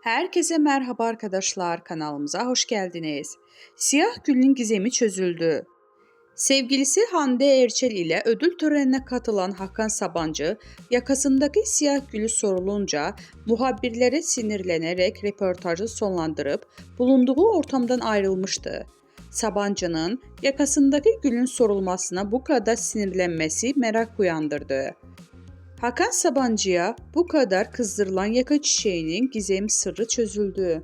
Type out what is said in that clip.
Herkese merhaba arkadaşlar, kanalımıza hoş geldiniz. Siyah Gül'ün gizemi çözüldü. Sevgilisi Hande Erçel ile ödül törenine katılan Hakan Sabancı, yakasındaki siyah gülü sorulunca muhabirlere sinirlenerek röportajı sonlandırıp bulunduğu ortamdan ayrılmıştı. Sabancı'nın yakasındaki gülün sorulmasına bu kadar sinirlenmesi merak uyandırdı. Hakan Sabancı'ya bu kadar kızdırılan yaka çiçeğinin gizemi sırrı çözüldü.